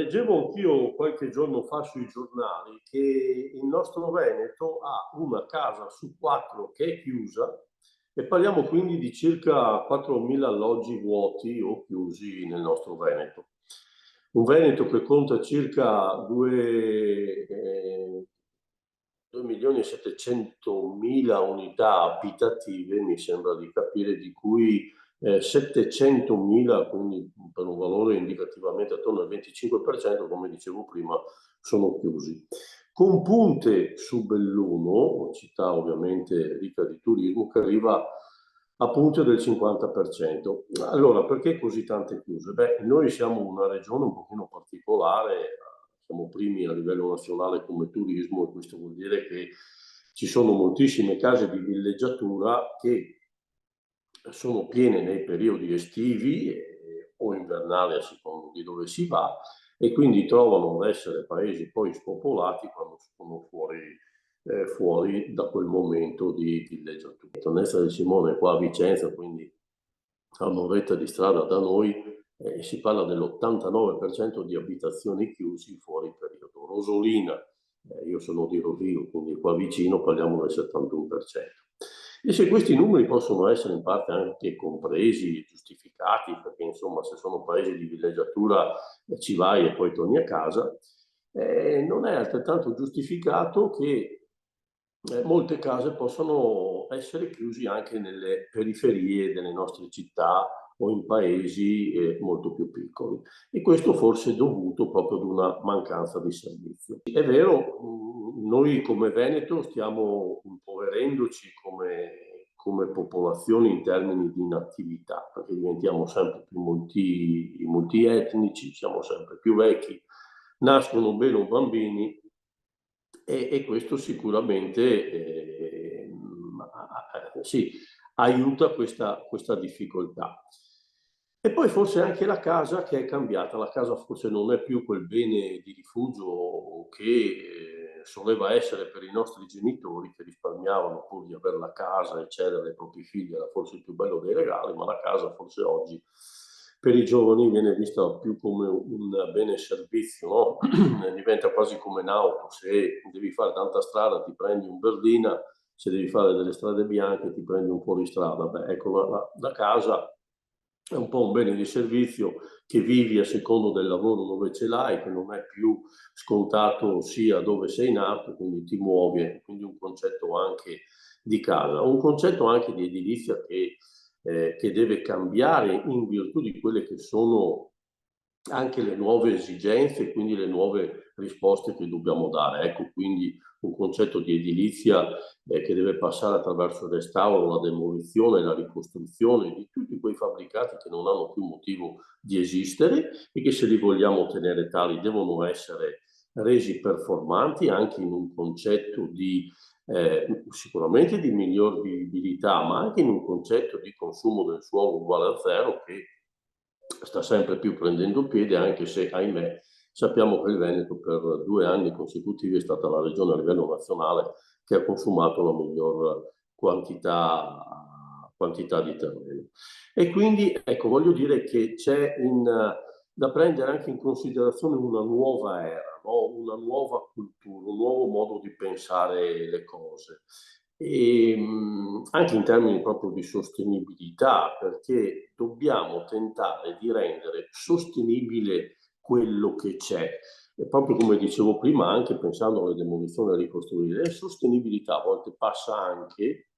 leggevo anch'io qualche giorno fa sui giornali che il nostro Veneto ha una casa su 4 che è chiusa e parliamo quindi di circa 4.000 alloggi vuoti o chiusi nel nostro Veneto. Un Veneto che conta circa 2.700.000 unità abitative, mi sembra di capire, di cui 700.000, quindi per un valore indicativamente attorno al 25%, come dicevo prima, sono chiusi. Con punte su Belluno, città ovviamente ricca di turismo, che arriva a punte del 50%. Allora, perché così tante chiuse? Beh, noi siamo una regione un pochino particolare, siamo primi a livello nazionale come turismo e questo vuol dire che ci sono moltissime case di villeggiatura che sono piene nei periodi estivi o invernali a seconda di dove si va e quindi trovano ad essere paesi poi spopolati quando sono fuori da quel momento di villeggiatura. Tonessa del Simone è qua a Vicenza, quindi a un'oretta di strada da noi, si parla dell'89% di abitazioni chiusi fuori periodo. Rosolina, io sono di Rovigo, quindi qua vicino parliamo del 71%. E se questi numeri possono essere in parte anche compresi, giustificati, perché insomma se sono paesi di villeggiatura ci vai e poi torni a casa, non è altrettanto giustificato che molte case possono essere chiusi anche nelle periferie delle nostre città o in paesi molto più piccoli. E questo forse è dovuto proprio ad una mancanza di servizio. È vero, noi come Veneto stiamo impoverendoci come popolazione in termini di inattività, perché diventiamo sempre più multietnici, siamo sempre più vecchi, nascono meno bambini e questo sicuramente sì, aiuta questa difficoltà. E poi forse anche la casa che è cambiata, la casa forse non è più quel bene di rifugio che soleva essere per i nostri genitori che risparmiavano pur di avere la casa e cedere ai propri figli, era forse il più bello dei regali, ma la casa forse oggi per i giovani viene vista più come un bene servizio, no? Diventa quasi come un'auto, se devi fare tanta strada ti prendi un Berlina, se devi fare delle strade bianche ti prendi un fuoristrada. Beh, ecco, la casa è un po' un bene di servizio che vivi a secondo del lavoro dove ce l'hai, che non è più scontato sia dove sei nato, quindi ti muovi, quindi un concetto anche di casa, un concetto anche di edilizia che deve cambiare in virtù di quelle che sono anche le nuove esigenze e quindi le nuove risposte che dobbiamo dare. Ecco quindi un concetto di edilizia che deve passare attraverso il restauro, la demolizione, la ricostruzione di tutti quei fabbricati che non hanno più motivo di esistere e che se li vogliamo tenere tali devono essere resi performanti anche in un concetto di sicuramente di miglior vivibilità, ma anche in un concetto di consumo del suolo uguale a zero che sta sempre più prendendo piede, anche se, ahimè, sappiamo che il Veneto per 2 anni consecutivi è stata la regione a livello nazionale che ha consumato la miglior quantità di terreno. E quindi, ecco, voglio dire che c'è da prendere anche in considerazione una nuova era, no? Una nuova cultura, un nuovo modo di pensare le cose. E, anche in termini proprio di sostenibilità, perché dobbiamo tentare di rendere sostenibile quello che c'è. E proprio come dicevo prima, anche pensando alle demolizioni e ricostruire, la sostenibilità a volte passa anche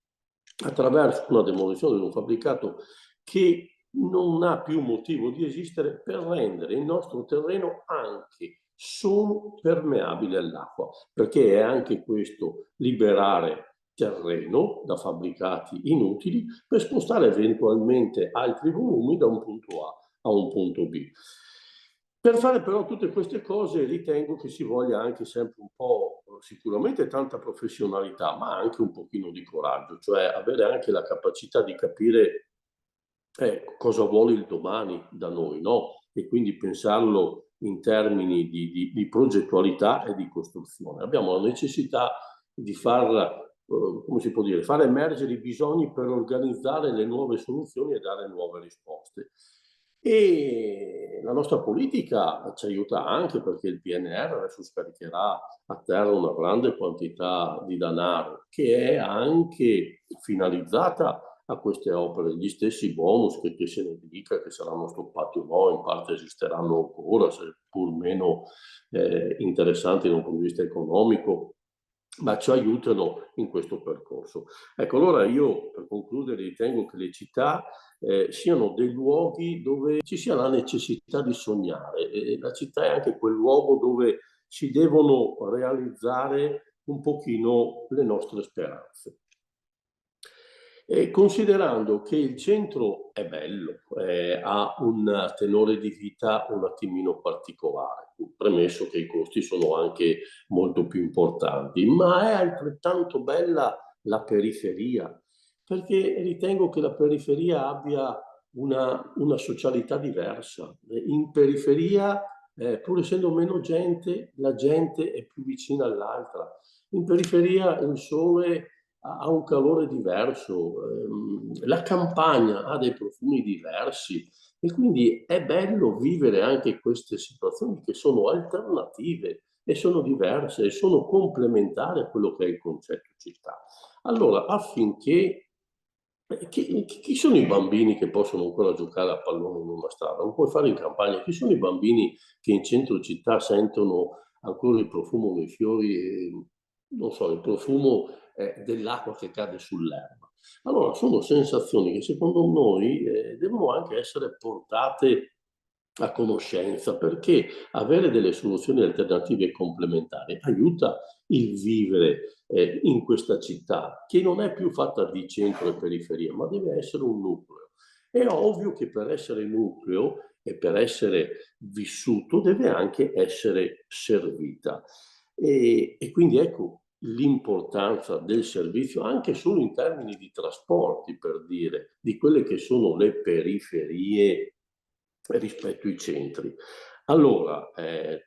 attraverso una demolizione di un fabbricato che non ha più motivo di esistere per rendere il nostro terreno anche solo permeabile all'acqua, perché è anche questo liberare terreno da fabbricati inutili per spostare eventualmente altri volumi da un punto A a un punto B. Per fare però tutte queste cose ritengo che ci voglia anche sempre un po', sicuramente tanta professionalità, ma anche un pochino di coraggio, cioè avere anche la capacità di capire cosa vuole il domani da noi, no? E quindi pensarlo in termini di progettualità e di costruzione. Abbiamo la necessità di come si può dire, far emergere i bisogni per organizzare le nuove soluzioni e dare nuove risposte. E la nostra politica ci aiuta anche perché il PNR adesso scaricherà a terra una grande quantità di denaro che è anche finalizzata a queste opere. Gli stessi bonus che se ne dica che saranno stoppati o no, in parte esisteranno ancora, seppur meno interessanti da un punto di vista economico, ma ci aiutano in questo percorso. Ecco, allora io per concludere ritengo che le città siano dei luoghi dove ci sia la necessità di sognare e la città è anche quel luogo dove si devono realizzare un pochino le nostre speranze. E considerando che il centro è bello, ha un tenore di vita un attimino particolare, premesso che i costi sono anche molto più importanti, ma è altrettanto bella la periferia, perché ritengo che la periferia abbia una socialità diversa. In periferia, pur essendo meno gente, la gente è più vicina all'altra. In periferia il sole ha un calore diverso, la campagna ha dei profumi diversi e quindi è bello vivere anche queste situazioni che sono alternative e sono diverse e sono complementari a quello che è il concetto città. Allora, affinché chi sono i bambini che possono ancora giocare a pallone in una strada? Lo puoi fare in campagna. Chi sono i bambini che in centro città sentono ancora il profumo dei fiori e, non so, il profumo dell'acqua che cade sull'erba? Allora, sono sensazioni che secondo noi devono anche essere portate a conoscenza, perché avere delle soluzioni alternative e complementari aiuta il vivere in questa città, che non è più fatta di centro e periferia, ma deve essere un nucleo. È ovvio che per essere nucleo e per essere vissuto deve anche essere servita. E quindi ecco l'importanza del servizio anche solo in termini di trasporti, per dire, di quelle che sono le periferie rispetto ai centri. Allora,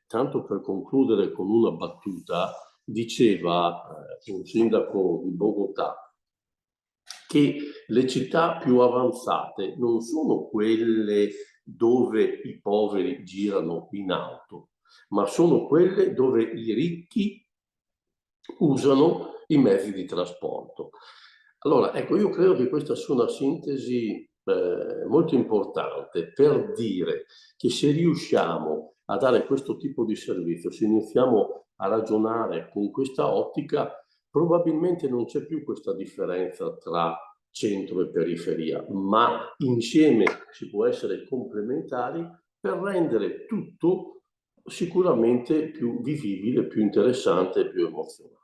tanto per concludere con una battuta, diceva un sindaco di Bogotà che le città più avanzate non sono quelle dove i poveri girano in auto, ma sono quelle dove i ricchi usano i mezzi di trasporto. Allora, ecco, io credo che questa sia una sintesi molto importante per dire che se riusciamo a dare questo tipo di servizio, se iniziamo a ragionare con questa ottica, probabilmente non c'è più questa differenza tra centro e periferia, ma insieme si può essere complementari per rendere tutto sicuramente più vivibile, più interessante e più emozionante.